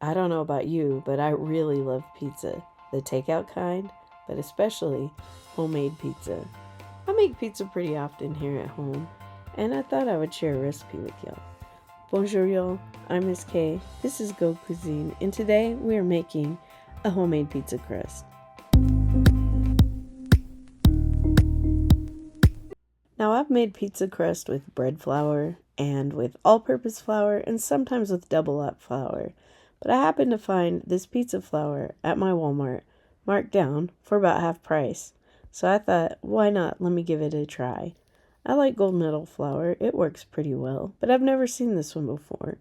I don't know about you, but I really love pizza. The takeout kind, but especially homemade pizza. I make pizza pretty often here at home, and I thought I would share a recipe with y'all. Bonjour y'all, I'm Miss K. This is Go Cuisine, and today we are making a homemade pizza crust. Now I've made pizza crust with bread flour and with all-purpose flour and sometimes with double-up flour. But I happened to find this pizza flour at my Walmart marked down for about half price. So I thought, why not? Let me give it a try. I like gold medal flour. It works pretty well, but I've never seen this one before.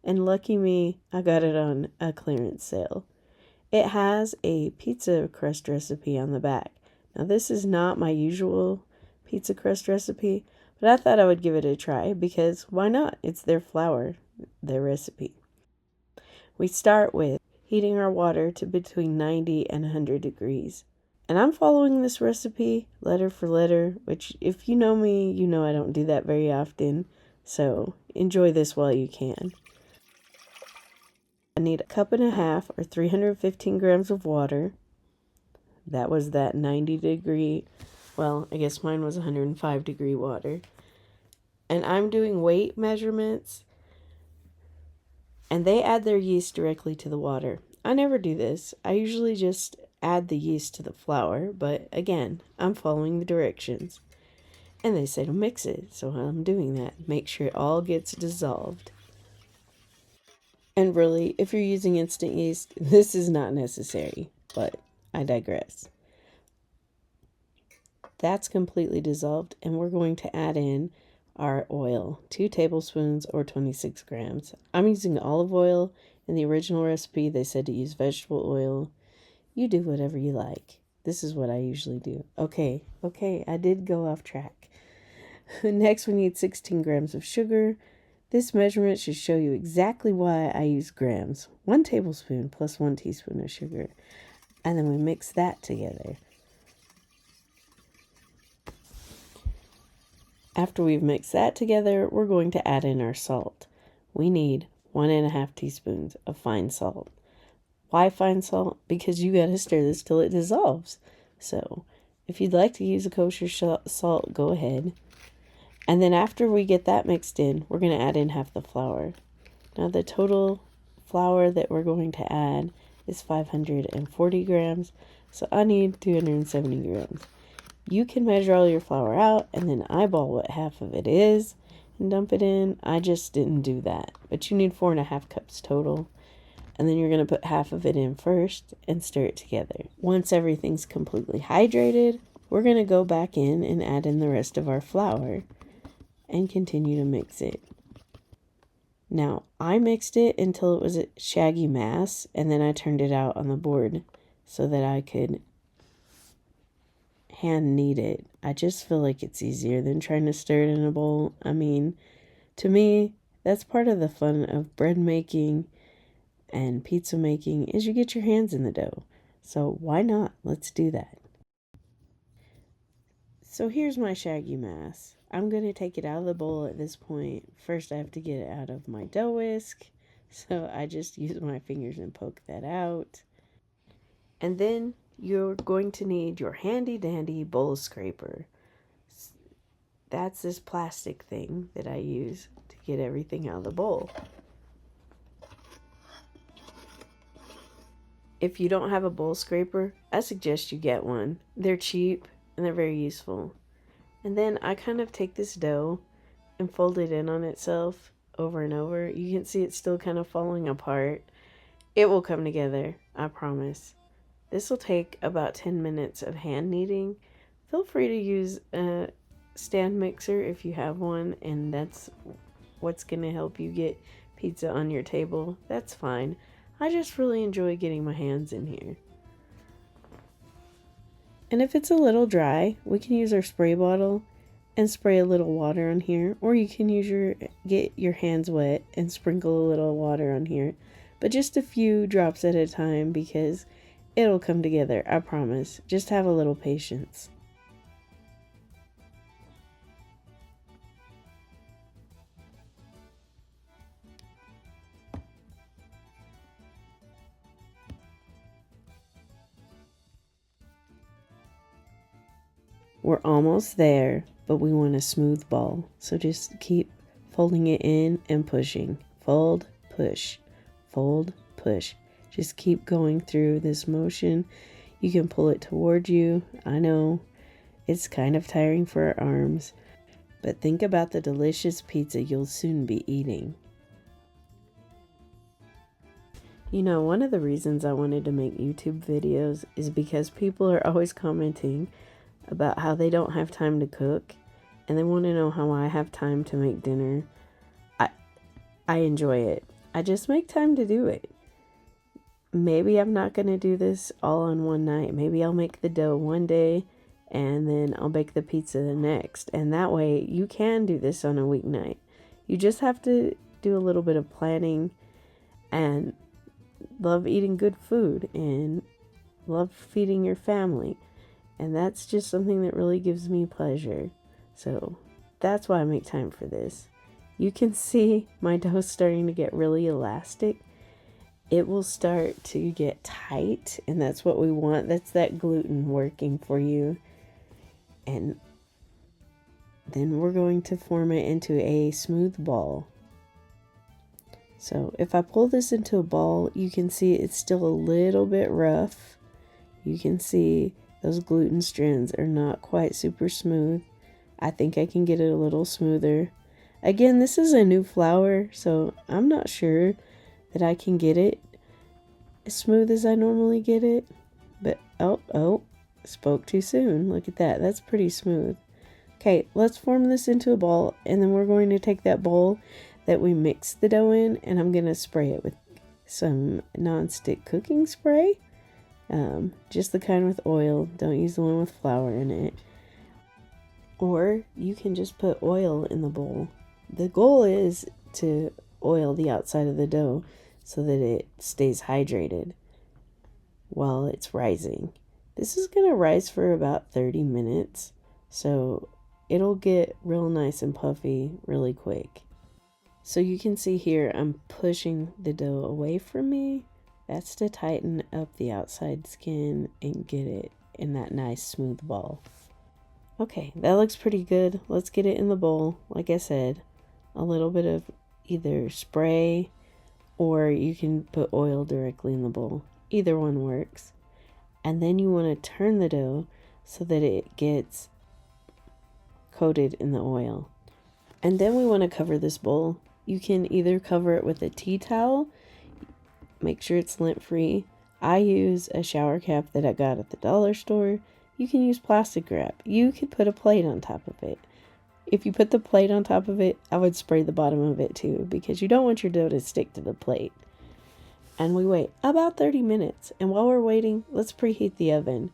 And lucky me, I got it on a clearance sale. It has a pizza crust recipe on the back. Now this is not my usual pizza crust recipe, but I thought I would give it a try because why not? It's their flour, their recipe. We start with heating our water to between 90 and 100 degrees. And I'm following this recipe letter for letter, which if you know me, you know I don't do that very often. So enjoy this while you can. I need a cup and a half or 315 grams of water. That was that 90 degree, well, I guess mine was 105 degree water. And I'm doing weight measurements, and they add their yeast directly to the water. I never do this. I usually just add the yeast to the flour, but again, I'm following the directions. And they say to mix it, so I'm doing that. Make sure it all gets dissolved. And really, if you're using instant yeast, this is not necessary, but I digress. That's completely dissolved, and we're going to add in our oil, 2 tablespoons or 26 grams. I'm using olive oil. In the original recipe, they said to use vegetable oil. You do whatever you like. This is what I usually do. Okay, I did go off track. Next, we need 16 grams of sugar. This measurement should show you exactly why I use grams. 1 tablespoon plus 1 teaspoon of sugar. And then we mix that together. After we've mixed that together, we're going to add in our salt. We need 1.5 teaspoons of fine salt. Why fine salt? Because you gotta stir this till it dissolves. So, if you'd like to use a kosher salt, go ahead. And then after we get that mixed in, we're going to add in half the flour. Now the total flour that we're going to add is 540 grams, so I need 270 grams. You can measure all your flour out and then eyeball what half of it is and dump it in. I just didn't do that, but you need 4.5 cups total. And then you're going to put half of it in first and stir it together. Once everything's completely hydrated, we're going to go back in and add in the rest of our flour and continue to mix it. Now, I mixed it until it was a shaggy mass, and then I turned it out on the board so that I could hand knead it. I just feel like it's easier than trying to stir it in a bowl. I mean, to me, that's part of the fun of bread making and pizza making is you get your hands in the dough. So why not? Let's do that. So here's my shaggy mass. I'm going to take it out of the bowl at this point. First, I have to get it out of my dough whisk. So I just use my fingers and poke that out. And then you're going to need your handy dandy bowl scraper. That's this plastic thing that I use to get everything out of the bowl. If you don't have a bowl scraper, I suggest you get one. They're cheap and they're very useful. And then I kind of take this dough and fold it in on itself over and over. You can see it's still kind of falling apart. It will come together, I promise. This will take about 10 minutes of hand kneading. Feel free to use a stand mixer if you have one, and that's what's going to help you get pizza on your table. That's fine. I just really enjoy getting my hands in here. And if it's a little dry, we can use our spray bottle and spray a little water on here, or you can get your hands wet and sprinkle a little water on here, but just a few drops at a time because it'll come together, I promise. Just have a little patience. We're almost there, but we want a smooth ball. So just keep folding it in and pushing. Fold, push, fold, push. Just keep going through this motion. You can pull it toward you. I know it's kind of tiring for our arms, but think about the delicious pizza you'll soon be eating. You know, one of the reasons I wanted to make YouTube videos is because people are always commenting about how they don't have time to cook, and they want to know how I have time to make dinner. I enjoy it. I just make time to do it. Maybe I'm not going to do this all on one night. Maybe I'll make the dough one day and then I'll bake the pizza the next. And that way you can do this on a weeknight. You just have to do a little bit of planning and love eating good food and love feeding your family. And that's just something that really gives me pleasure. So that's why I make time for this. You can see my dough starting to get really elastic. It will start to get tight, and that's what we want. That's that gluten working for you. And then we're going to form it into a smooth ball. So if I pull this into a ball, you can see it's still a little bit rough. You can see those gluten strands are not quite super smooth. I think I can get it a little smoother. Again, this is a new flour, so I'm not sure that I can get it as smooth as I normally get it. But, oh, spoke too soon. Look at that. That's pretty smooth. Okay, let's form this into a ball, and then we're going to take that bowl that we mixed the dough in, and I'm going to spray it with some non-stick cooking spray. Just the kind with oil. Don't use the one with flour in it. Or you can just put oil in the bowl. The goal is to oil the outside of the dough so that it stays hydrated while it's rising. This is going to rise for about 30 minutes, so it'll get real nice and puffy really quick. So you can see here I'm pushing the dough away from me. That's to tighten up the outside skin and get it in that nice smooth ball. Okay, that looks pretty good. Let's get it in the bowl. Like I said, a little bit of either spray or you can put oil directly in the bowl. Either one works. And then you want to turn the dough so that it gets coated in the oil. And then we want to cover this bowl. You can either cover it with a tea towel, make sure it's lint free. I use a shower cap that I got at the dollar store. You can use plastic wrap. You could put a plate on top of it. If you put the plate on top of it, I would spray the bottom of it too, because you don't want your dough to stick to the plate. And we wait about 30 minutes. And while we're waiting, let's preheat the oven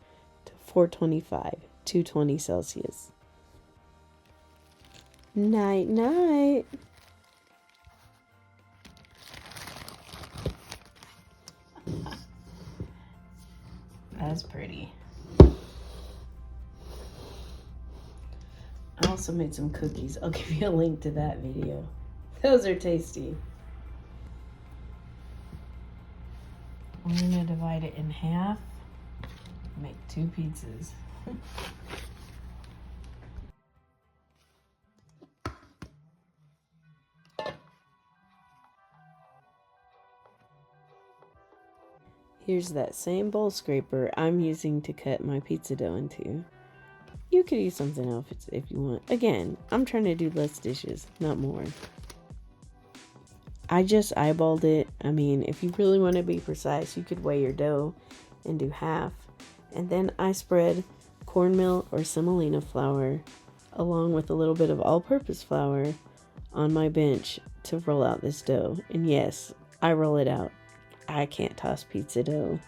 to 425, 220 Celsius. Night, night. That's pretty. I also made some cookies. I'll give you a link to that video. Those are tasty. I'm going to divide it in half. Make 2 pizzas. Here's that same bowl scraper I'm using to cut my pizza dough into. You could use something else if you want. Again, I'm trying to do less dishes, not more. I just eyeballed it. I mean, if you really want to be precise, you could weigh your dough and do half. And then I spread cornmeal or semolina flour along with a little bit of all-purpose flour on my bench to roll out this dough. And yes, I roll it out. I can't toss pizza dough.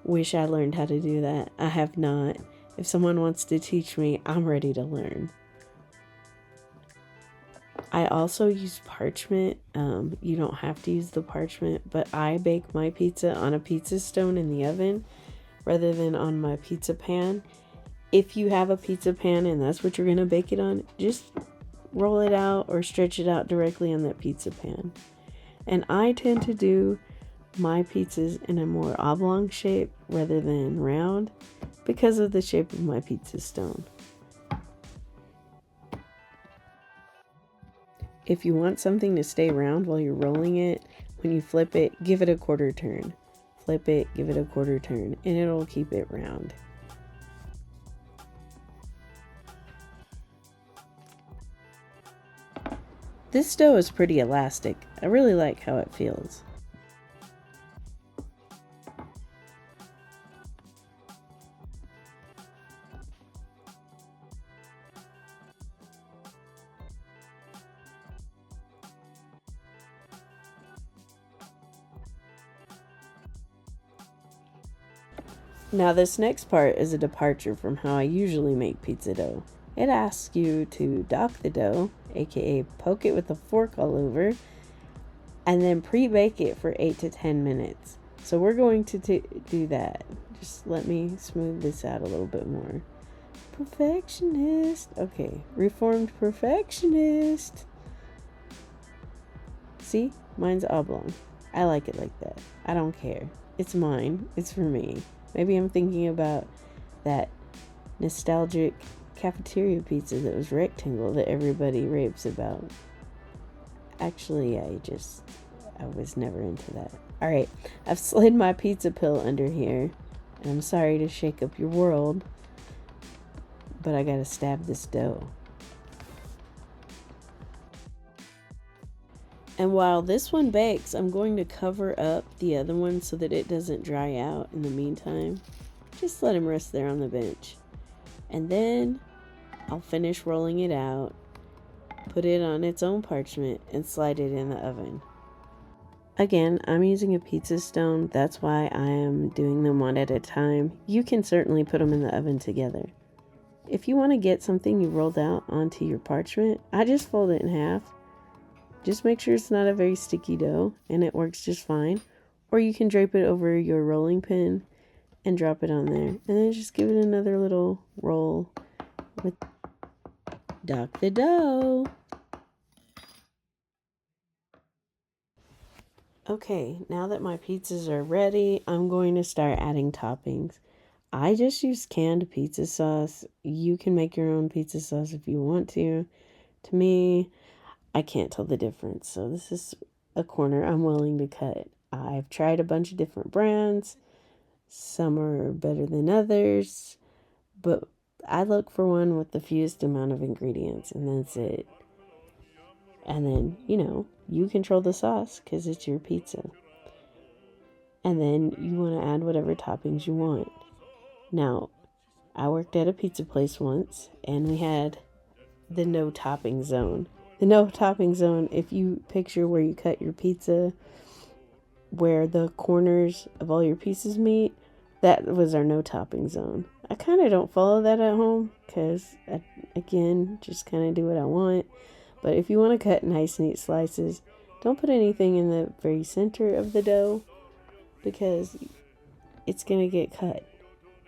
Wish I learned how to do that. I have not. If someone wants to teach me, I'm ready to learn. I also use parchment. You don't have to use the parchment, but I bake my pizza on a pizza stone in the oven rather than on my pizza pan. If you have a pizza pan and that's what you're going to bake it on, just roll it out or stretch it out directly on that pizza pan. And I tend to do my pizzas in a more oblong shape rather than round because of the shape of my pizza stone. If you want something to stay round while you're rolling it, when you flip it, give it a quarter turn. Flip it, give it a quarter turn, and it'll keep it round. This dough is pretty elastic. I really like how it feels. Now this next part is a departure from how I usually make pizza dough. It asks you to dock the dough, aka poke it with a fork all over, and then pre-bake it for 8 to 10 minutes. So we're going to do that. Just let me smooth this out a little bit more. Perfectionist. Okay, reformed perfectionist. See, mine's oblong. I like it like that. I don't care. It's mine. It's for me. Maybe I'm thinking about that nostalgic cafeteria pizza that was rectangle that everybody raves about. Actually, I was never into that. Alright, I've slid my pizza pill under here, and I'm sorry to shake up your world, but I gotta stab this dough. And while this one bakes, I'm going to cover up the other one so that it doesn't dry out in the meantime. Just let them rest there on the bench. And then I'll finish rolling it out, put it on its own parchment, and slide it in the oven. Again, I'm using a pizza stone. That's why I am doing them one at a time. You can certainly put them in the oven together. If you want to get something you rolled out onto your parchment, I just fold it in half. Just make sure it's not a very sticky dough, and it works just fine. Or you can drape it over your rolling pin and drop it on there. And then just give it another little roll with dock the dough. Okay, now that my pizzas are ready, I'm going to start adding toppings. I just use canned pizza sauce. You can make your own pizza sauce if you want to. To me, I can't tell the difference, so this is a corner I'm willing to cut. I've tried a bunch of different brands. Some are better than others, but I look for one with the fewest amount of ingredients, and that's it. And then, you control the sauce because it's your pizza. And then you want to add whatever toppings you want. Now, I worked at a pizza place once, and we had the no topping zone. The no topping zone, if you picture where you cut your pizza, where the corners of all your pieces meet, that was our no topping zone. I kind of don't follow that at home because, again, just kind of do what I want. But if you want to cut nice, neat slices, don't put anything in the very center of the dough because it's going to get cut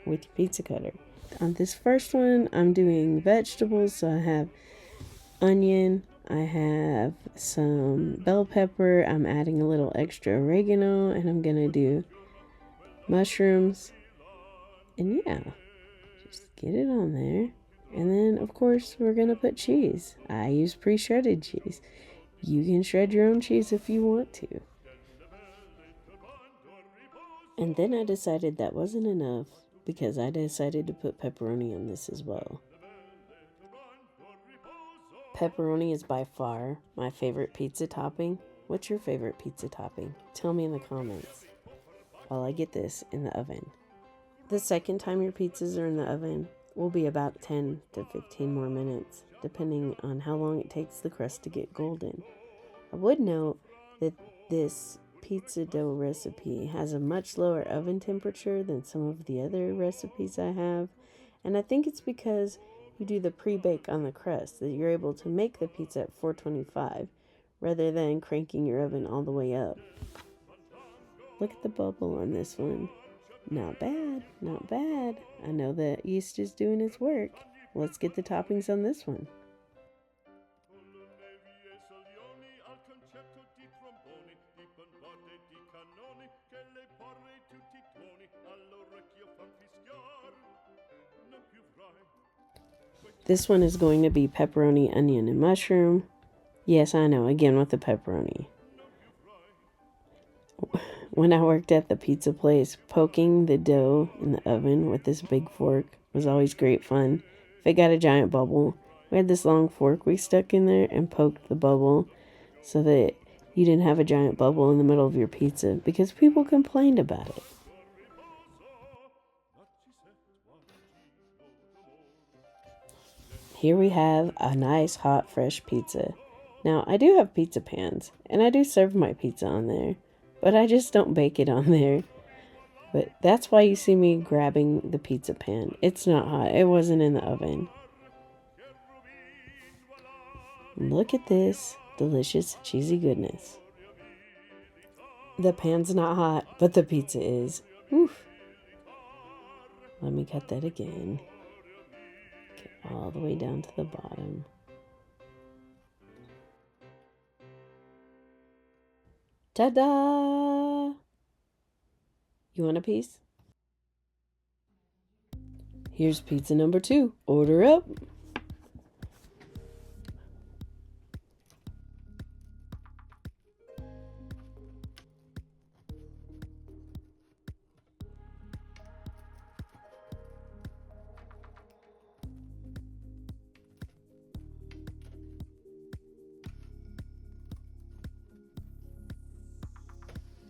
with your pizza cutter. On this first one, I'm doing vegetables, so I have onion, I have some bell pepper, I'm adding a little extra oregano, and I'm gonna do mushrooms. And yeah, just get it on there. And then, of course, we're gonna put cheese. I use pre-shredded cheese. You can shred your own cheese if you want to. And then I decided that wasn't enough because I decided to put pepperoni on this as well. Pepperoni is by far my favorite pizza topping. What's your favorite pizza topping? Tell me in the comments while I get this in the oven. The second time your pizzas are in the oven will be about 10 to 15 more minutes, depending on how long it takes the crust to get golden. I would note that this pizza dough recipe has a much lower oven temperature than some of the other recipes I have, and I think it's because you do the pre-bake on the crust that you're able to make the pizza at 425 rather than cranking your oven all the way up. Look at the bubble on this one. Not bad, not bad. I know that yeast is doing its work. Let's get the toppings on this one. This one is going to be pepperoni, onion, and mushroom. Yes, I know, again with the pepperoni. When I worked at the pizza place, poking the dough in the oven with this big fork was always great fun. If it got a giant bubble, we had this long fork we stuck in there and poked the bubble so that you didn't have a giant bubble in the middle of your pizza because people complained about it. Here we have a nice hot fresh pizza. Now, I do have pizza pans and I do serve my pizza on there, but I just don't bake it on there. But that's why you see me grabbing the pizza pan. It's not hot. It wasn't in the oven. Look at this delicious cheesy goodness. The pan's not hot, but the pizza is. Oof. Let me cut that again. Get all the way down to the bottom. Ta-da! You want a piece? Here's pizza number 2. Order up.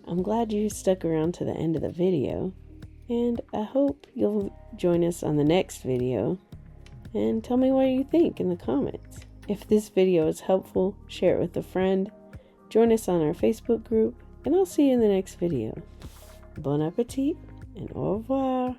I'm glad you stuck around to the end of the video, and I hope you'll join us on the next video and tell me what you think in the comments. If this video is helpful, share it with a friend, join us on our Facebook group, and I'll see you in the next video. Bon appetit and au revoir!